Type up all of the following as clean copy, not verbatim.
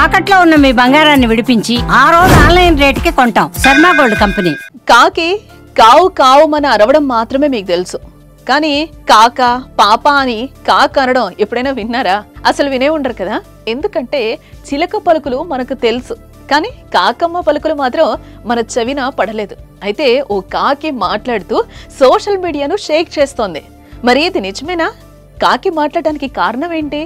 తాకట్లో ఉన్న మీ బంగారాన్ని విడిపించి ఆ రోజు ఆన్లైన్ రేటుకి కొంటాం. Sharma gold company. కాకి కావు కావు మన అరవడం మాత్రమే మీకు తెలుసు, కానీ కాక పాప అని కాక అనడం ఎప్పుడైనా విన్నారా? అసలు వినే ఉండరు కదా. ఎందుకంటే చిలక పలుకులు మనకు తెలుసు, కానీ కాకమ్మ పలుకులు మాత్రం మన చెవిన పడలేదు. అయితే ఓ కాకి మాట్లాడుతూ సోషల్ మీడియాను షేక్ చేస్తోంది. మరి ఇది నిజమేనా? కాకి మాట్లాడడానికి కారణం ఏంటి?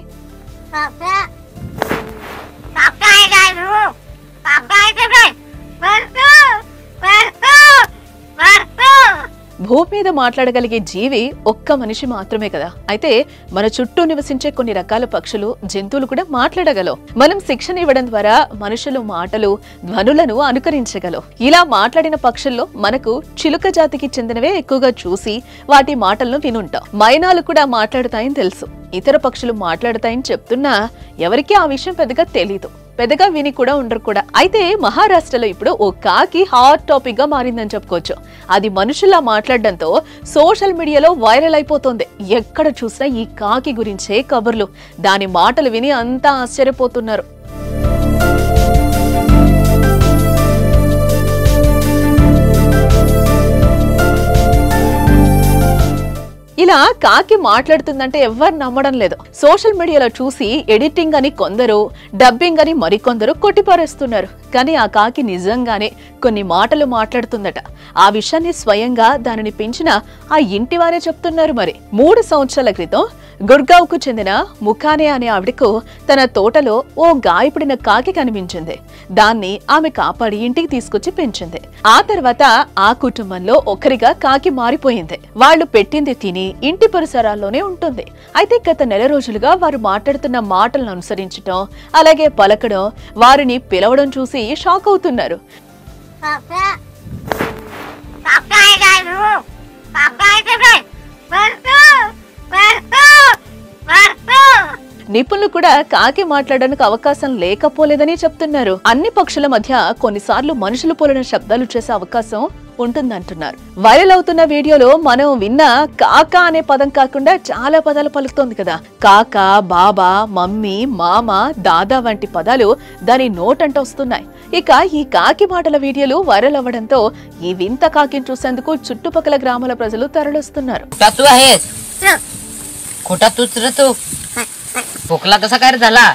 భూమి మీద మాట్లాడగలిగే జీవి ఒక్క మనిషి మాత్రమే కదా. అయితే మన చుట్టూ నివసించే కొన్ని రకాల పక్షులు, జంతువులు కూడా మాట్లాడగలవు. మనం శిక్షణ ఇవ్వడం ద్వారా మనుషులు మాటలు, ధ్వనులను అనుకరించగలవు. ఇలా మాట్లాడిన పక్షుల్లో మనకు చిలుక జాతికి చెందినవే ఎక్కువగా చూసి వాటి మాటలను వినుంటాం. మైనాలు కూడా మాట్లాడతాయని తెలుసు. ఇతర పక్షులు మాట్లాడతాయని చెప్తున్నా ఎవరికీ ఆ విషయం పెద్దగా తెలీదు, పెద్దగా విని కూడా ఉండరు కూడా. అయితే మహారాష్ట్రలో ఇప్పుడు ఓ కాకి హాట్ టాపిక్ గా మారిందని చెప్పుకోవచ్చు. అది మనుషుల్లా మాట్లాడడంతో సోషల్ మీడియాలో వైరల్ అయిపోతుంది. ఎక్కడ చూసినా ఈ కాకి గురించే కబుర్లు. దాని మాటలు విని అంతా ఆశ్చర్యపోతున్నారు. ఇలా కాకి మాట్లాడుతుందంటే ఎవ్వరు నమ్మడం లేదు. సోషల్ మీడియాలో చూసి ఎడిటింగ్ అని కొందరు, డబ్బింగ్ అని మరికొందరు కొట్టిపారేస్తున్నారు. కానీ ఆ కాకి నిజంగానే కొన్ని మాటలు మాట్లాడుతుందట. ఆ విషయాన్ని స్వయంగా దానిని పెంచిన ఆ ఇంటి వారే చెప్తున్నారు. మరి 3 సంవత్సరాల క్రితం గుర్గావ్ కు చెందిన ముఖానే అనే ఆవిడకు తన తోటలో ఓ గాయపడిన కాకి కనిపించింది. దాన్ని ఆమె కాపాడి ఇంటికి తీసుకొచ్చి పెంచింది. ఆ తర్వాత ఆ కుటుంబంలో ఒకరిగా కాకి మారిపోయింది. వాళ్ళు పెట్టింది తిని ఇంటి పరిసరాల్లోనే ఉంటుంది. అయితే గత నెల రోజులుగా వారు మాట్లాడుతున్న మాటలను అనుసరించడం, అలాగే పలకడం, వారిని పిలవడం చూసి షాక్ అవుతున్నారు. నిపుణులు కూడా కాకి మాట్లాడడానికి అవకాశం లేకపోలేదని చెప్తున్నారు. అన్ని పక్షుల మధ్య కొన్నిసార్లు మనుషులు పోలిన శబ్దాలు చేసే అవకాశం ఉంటుందంటున్నారు. వైరల్ అవుతున్న వీడియోలో మనం విన్న కాక అనే పదం కాకుండా చాలా పదాలు పలుకుతోంది కదా. కాక, బాబా, మమ్మీ, మామ, దాదా వంటి పదాలు దాని నోటంట వస్తున్నాయి. ఇక ఈ కాకి మాటల వీడియోలు వైరల్ అవ్వడంతో ఈ వింత కాకిని చూసేందుకు చుట్టుపక్కల గ్రామాల ప్రజలు తరలిస్తున్నారు. खोटा तूच रे तू खोकला कसा काय झाला?